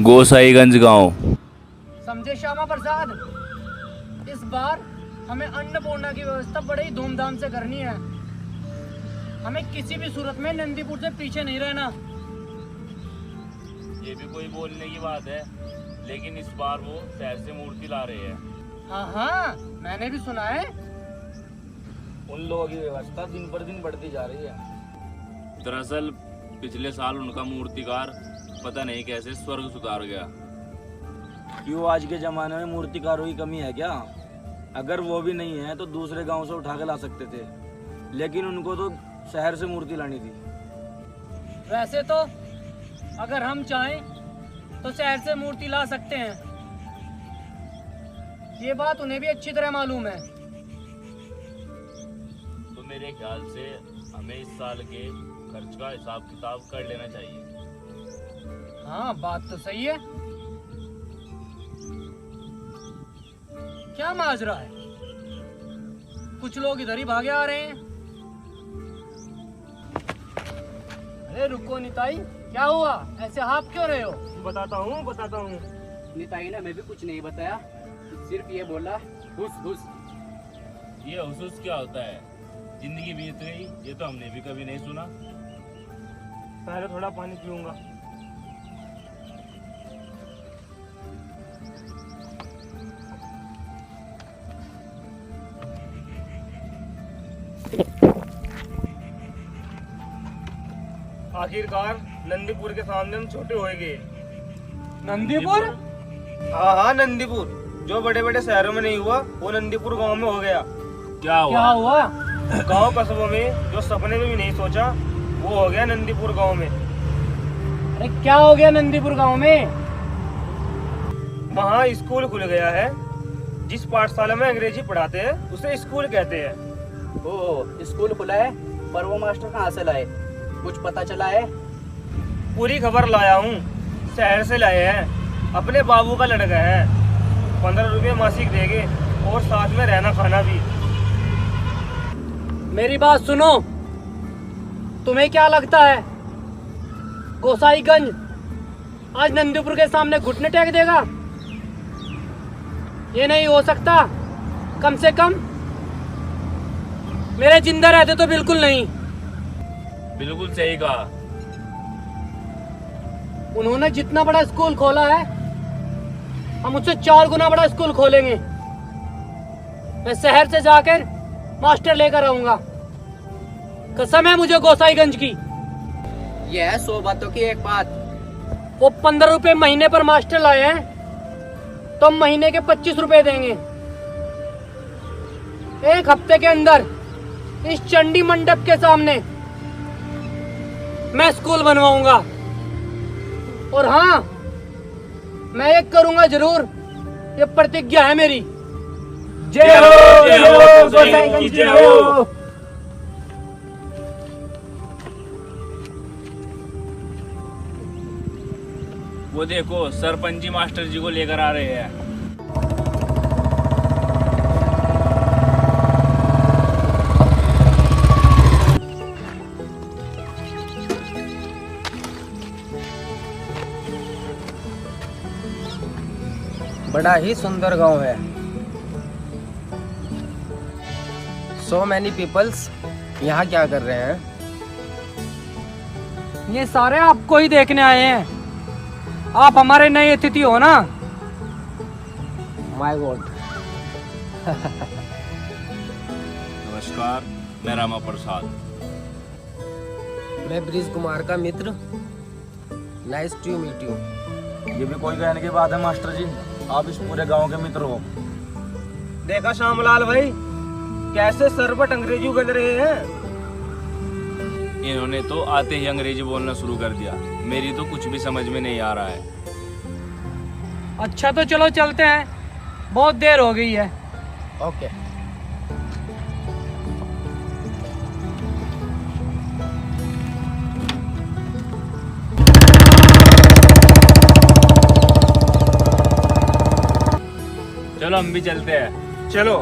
गोसाईगंज गांव। समझे श्यामा प्रसाद, इस बार हमें अन्नपूर्णा की व्यवस्था बड़े ही धूमधाम से करनी है। हमें किसी भी सूरत में नंदीपुर से पीछे नहीं रहना। ये भी कोई बोलने की बात है, लेकिन इस बार वो शहर से मूर्ति ला रहे हैं। हाँ हाँ, मैंने भी सुना है। उन लोगों की व्यवस्था दिन पर दिन बढ़ती जा रही है। दरअसल पिछले साल उनका मूर्तिकार पता नहीं कैसे स्वर्ग सुधार गया। क्यों आज के जमाने में मूर्तिकारों की कमी है क्या? अगर वो भी नहीं है तो दूसरे गांव से उठा के ला सकते थे, लेकिन उनको तो शहर से मूर्ति लानी थी। वैसे तो अगर हम चाहें तो शहर से मूर्ति ला सकते हैं, ये बात उन्हें भी अच्छी तरह मालूम है। तो मेरे ख्याल से हमें इस साल के खर्च का हिसाब किताब कर लेना चाहिए। हाँ, बात तो सही है। क्या माजरा है? कुछ लोग इधर ही भागे आ रहे हैं। अरे रुको निताई, क्या हुआ? ऐसे हाफ क्यों रहे हो? बताता हूँ। निताई ने हमें भी कुछ नहीं बताया, सिर्फ ये बोला हुस हुस। ये हुसूस क्या होता है? जिंदगी बीत गई, ये तो हमने भी कभी नहीं सुना। पहले थोड़ा पानी पीऊंगा। आखिरकार नंदीपुर के सामने हम छोटे हो गए। नंदीपुर? हाँ, नंदीपुर जो बड़े बड़े शहरों में नहीं हुआ, वो नंदीपुर गांव में हो गया। क्या हुआ? क्या हुआ? गांव कस्बों में जो सपने में भी नहीं सोचा, वो हो गया नंदीपुर गांव में। अरे क्या हो गया नंदीपुर गांव में? वहाँ स्कूल खुल गया है। जिस पाठशाला में अंग्रेजी पढ़ाते हैं उसे स्कूल कहते हैं। ओ, स्कूल खुला है, पर वो मास्टर कहाँ से लाए? कुछ पता चला है? पूरी खबर लाया हूँ, शहर से लाए हैं। अपने बाबू का लड़का है, 15 रुपये मासिक देंगे और साथ में रहना खाना भी। मेरी बात सुनो, तुम्हें क्या लगता है गोसाईगंज आज नंदीपुर के सामने घुटने टेक देगा? ये नहीं हो सकता। कम से कम मेरे जिंदा रहते तो बिल्कुल नहीं। बिल्कुल सही कहा। उन्होंने जितना बड़ा स्कूल खोला है, हम उससे 4 गुना बड़ा स्कूल खोलेंगे। मैं शहर से जाकर मास्टर लेकर आऊंगा। कसम है मुझे गोसाईगंज की। यह है 100 बातों की एक बात। वो 15 रुपए महीने पर मास्टर लाए हैं, तो हम महीने के 25 रुपए देंगे। 1 हफ्ते के अंदर इस चंडी मंडप के सामने मैं स्कूल बनवाऊंगा। और हाँ, मैं एक करूंगा जरूर, ये प्रतिज्ञा है मेरी। जय हो, जय हो, गोसाईगंज की जय हो। वो देखो, सरपंच जी मास्टर जी को लेकर आ रहे हैं। बड़ा ही सुंदर गांव है। So many peoples यहाँ क्या कर रहे हैं? ये सारे आपको ही देखने आए हैं। आप हमारे नए अतिथि हो ना। My God। नमस्कार, मैं रामा प्रसाद। मैं ब्रिज कुमार का मित्र। Nice to meet you. ये भी कोई कहने की बात है मास्टर जी, आप इस पूरे गांव के मित्र हो। देखा श्यामलाल भाई, कैसे सरबट अंग्रेजी उगल रहे हैं। इन्होंने तो आते ही अंग्रेजी बोलना शुरू कर दिया। मेरी तो कुछ भी समझ में नहीं आ रहा है। अच्छा तो चलो चलते हैं, बहुत देर हो गई है। ओके। चलो हम भी चलते हैं। चलो।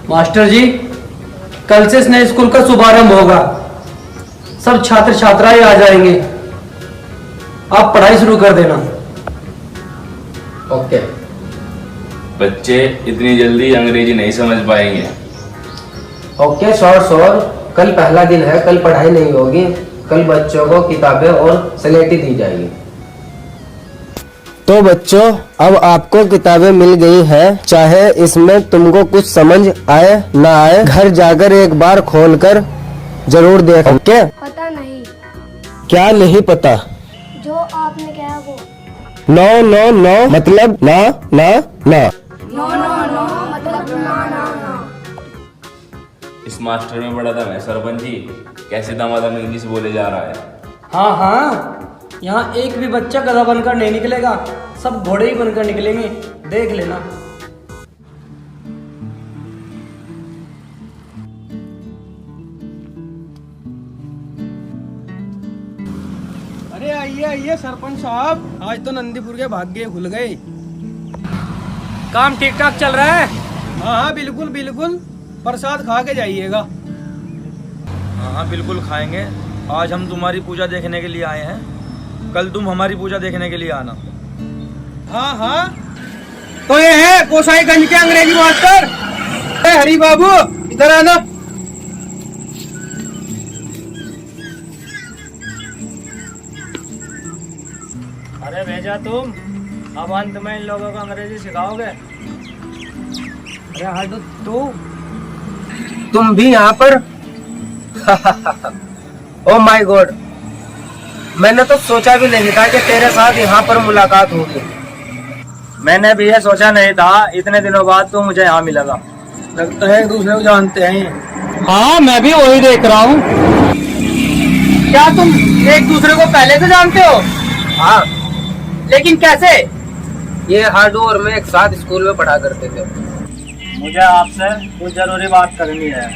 मास्टर जी, कल से इस नए स्कूल का शुभारंभ होगा। सब छात्र छात्राएं आ जाएंगे। आप पढ़ाई शुरू कर देना। ओके। बच्चे इतनी जल्दी अंग्रेजी नहीं समझ पाएंगे। Okay sure. कल पहला दिन है, कल पढ़ाई नहीं होगी। कल बच्चों को किताबें और स्लेटें दी जाएगी। तो बच्चों, अब आपको किताबें मिल गई हैं। चाहे इसमें तुमको कुछ समझ आए ना आए, घर जाकर एक बार खोलकर जरूर देख। ओके? पता नहीं। क्या नहीं पता? जो आपने कहा वो। नो मतलब ना ना ना। नो मतलब ना। इस मास्टर में पढ़ा था मैं सरपंच जी, कैसे दामादम इंग्लिश बोले जा रहा है। हाँ, यहाँ एक भी बच्चा गधा बनकर नहीं निकलेगा। सब घोड़े ही बनकर निकलेंगे, देख लेना। अरे आइए सरपंच साहब, आज तो नंदीपुर के भाग्य खुल गए। काम ठीक ठाक चल रहा है? हाँ बिल्कुल। प्रसाद खा के जाइएगा। हाँ बिल्कुल खाएंगे। आज हम तुम्हारी पूजा देखने के लिए आए हैं, कल तुम हमारी पूजा देखने के लिए आना। हाँ, तो ये है गोसाईगंज के अंग्रेजी मास्टर। हरी बाबू इधर आना। अरे भेजा तुम, अब अंत में इन लोगों को अंग्रेजी सिखाओगे? अरे हाडू तुम भी यहाँ पर? ओ माय गॉड, मैंने तो सोचा भी नहीं था कि तेरे साथ यहाँ पर मुलाकात होगी। मैंने भी ये सोचा नहीं था, इतने दिनों बाद तू मुझे यहाँ मिलेगा। लगता है एक दूसरे को जानते हैं। हाँ, मैं भी वही देख रहा हूँ। क्या तुम एक दूसरे को पहले से जानते हो? हाँ, लेकिन कैसे? ये हाडू और मैं एक साथ स्कूल में पढ़ा करते थे। मुझे आपसे कुछ जरूरी बात करनी है।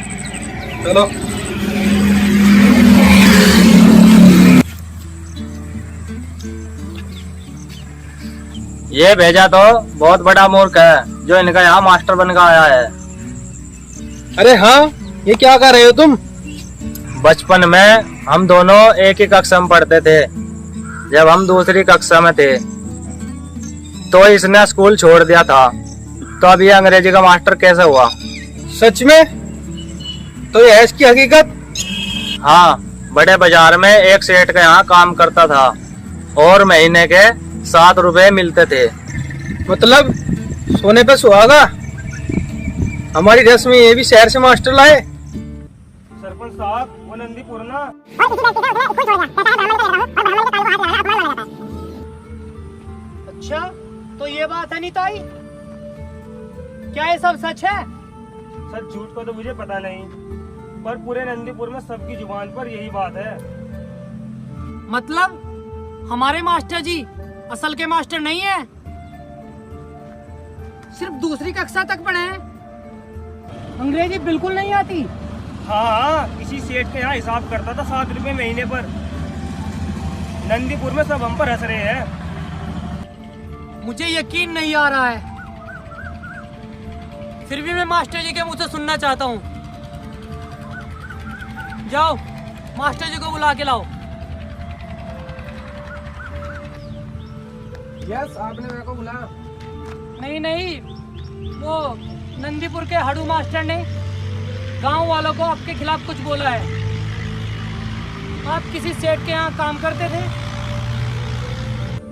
चलो। ये भेजा तो बहुत बड़ा मूर्ख है जो इनका यहाँ मास्टर बनकर आया है। अरे हाँ, ये क्या कर रहे हो तुम? बचपन में हम दोनों एक ही कक्षा में पढ़ते थे। जब हम दूसरी कक्षा में थे तो इसने स्कूल छोड़ दिया था। तो अब ये अंग्रेजी का मास्टर कैसे हुआ? सच में? तो ये है इसकी हकीकत? हाँ, बड़े बाजार में एक सेठ के यहाँ काम करता था और महीने के 7 रुपए मिलते थे। मतलब सोने पे सुहागा। हमारी रस्म में ये भी शहर से मास्टर लाए। सरपंच साहब, वो नंदीपुर ना। अच्छा, तो ये बात है नीताई? क्या ये सब सच है? सच झूठ को तो मुझे पता नहीं, पर पूरे नंदीपुर में सबकी जुबान पर यही बात है। मतलब हमारे मास्टर जी असल के मास्टर नहीं है, सिर्फ दूसरी कक्षा तक पढ़े हैं, अंग्रेजी बिल्कुल नहीं आती। हाँ, किसी सेठ के यहाँ हिसाब करता था 7 रुपए महीने पर। नंदीपुर में सब हम पर हंस रहे हैं। मुझे यकीन नहीं आ रहा है, फिर भी मैं मास्टर जी के मुंह से सुनना चाहता हूँ। जाओ, मास्टर जी को बुला के लाओ। यस, आपने मेरे को बुलाया? नहीं, वो नंदीपुर के हाडू मास्टर ने गांव वालों को आपके खिलाफ कुछ बोला है। आप किसी सेठ के यहाँ काम करते थे?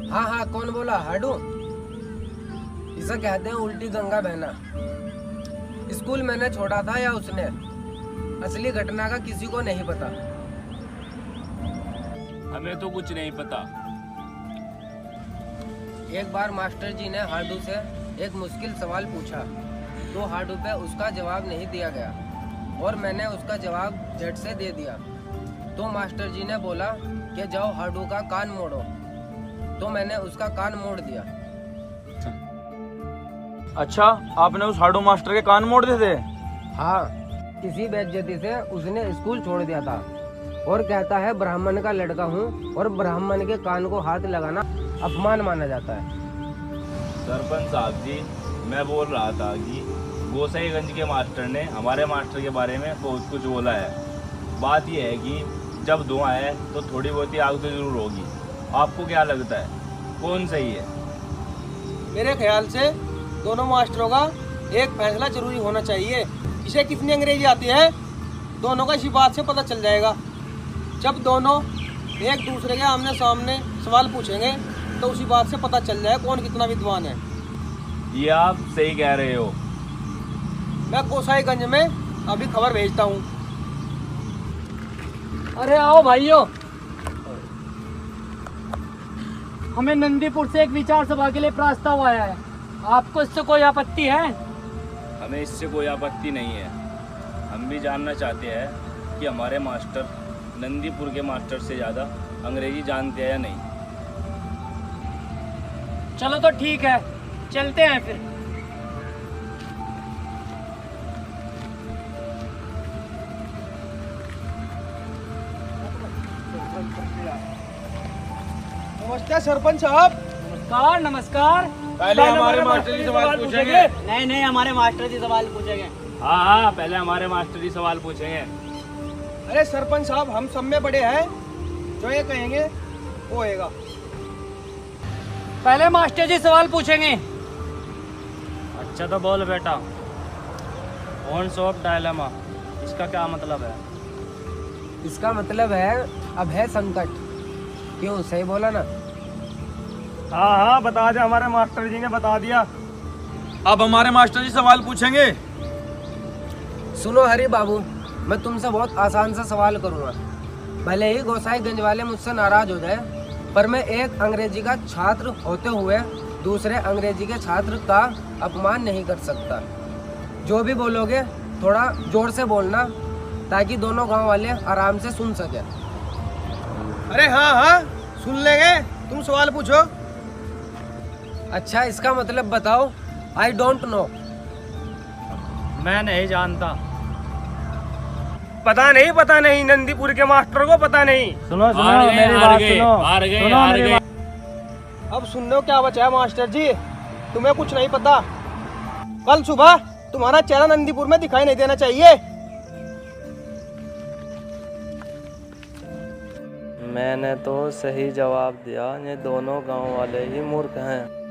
हाँ, कौन बोला? हाडू? इसे कहते हैं उल्टी गंगा बहना। स्कूल मैंने छोड़ा था या उसने? असली घटना का किसी को नहीं पता। हमें तो कुछ नहीं पता। एक बार मास्टर जी ने हाडू से एक मुश्किल सवाल पूछा तो हाडू पे उसका जवाब नहीं दिया गया और मैंने उसका जवाब झट से दे दिया। तो मास्टर जी ने बोला कि जाओ हाडू का कान मोड़ो, तो मैंने उसका कान मोड़ दिया। अच्छा, आपने उस हाडू मास्टर के कान मोड़ दिए थे? हाँ, किसी बेइज्जती से उसने स्कूल छोड़ दिया था और कहता है ब्राह्मण का लड़का हूँ और ब्राह्मण के कान को हाथ लगाना अपमान माना जाता है। सरपंच साहब जी, मैं बोल रहा था कि गोसाईगंज के मास्टर ने हमारे मास्टर के बारे में बहुत कुछ बोला है। बात यह है कि जब धुआं है तो थोड़ी बहुत ही आग तो जरूर होगी। आपको क्या लगता है, कौन सही है? मेरे ख्याल से दोनों मास्टरों का एक फैसला जरूरी होना चाहिए। इसे कितनी अंग्रेजी आती है, दोनों का इसी बात से पता चल जाएगा। जब दोनों एक दूसरे के आमने सामने सवाल पूछेंगे तो उसी बात से पता चल जाए कौन कितना विद्वान है। ये आप सही कह रहे हो। मैं गोसाईगंज में अभी खबर भेजता हूँ। अरे आओ भाइयों, हमें नंदीपुर से एक विचार सभा के लिए प्रस्ताव आया है। आपको इससे कोई आपत्ति है? हमें इससे कोई आपत्ति नहीं है। हम भी जानना चाहते हैं कि हमारे मास्टर नंदीपुर के मास्टर से ज़्यादा अंग्रेजी जानते हैं या नहीं। चलो तो ठीक है, चलते हैं फिर। नमस्ते सरपंच साहब। नमस्कार नमस्कार। पहले हमारे मास्टर जी सवाल पूछेंगे। नहीं हमारे मास्टर जी सवाल पूछेंगे। हाँ, पहले हमारे मास्टर जी सवाल पूछेंगे। अरे सरपंच साहब, हम सब में बड़े हैं, जो ये कहेंगे वो होएगा। पहले मास्टर जी सवाल पूछेंगे। अच्छा तो बोल बेटा, ऑन शॉप डायलेमा इसका क्या मतलब है? इसका मतलब है अब है संकट। क्यों, सही बोला ना? हाँ बता दे, हमारे मास्टर जी ने बता दिया। अब हमारे मास्टर जी सवाल पूछेंगे। सुनो हरी बाबू, मैं तुमसे बहुत आसान सा सवाल करूंगा। भले ही गोसाईगंज वाले मुझसे नाराज हो जाए, पर मैं एक अंग्रेजी का छात्र होते हुए दूसरे अंग्रेजी के छात्र का अपमान नहीं कर सकता। जो भी बोलोगे थोड़ा जोर से बोलना, ताकि दोनों गांव वाले आराम से सुन सके। अरे हाँ सुन लेंगे, तुम सवाल पूछो। अच्छा, इसका मतलब बताओ। I don't know. मैं नहीं जानता। पता नहीं, नंदीपुर के मास्टर को पता नहीं। सुनो हार गए, मेरी हार बात गए, सुनो। हार गए, सुनो हार मेरी गए। बात। अब सुनने को क्या बचा है मास्टर जी, तुम्हें कुछ नहीं पता। कल सुबह तुम्हारा चेहरा नंदीपुर में दिखाई नहीं देना चाहिए। मैंने तो सही जवाब दिया, ये दोनों गांव वाले ही मूर्ख हैं।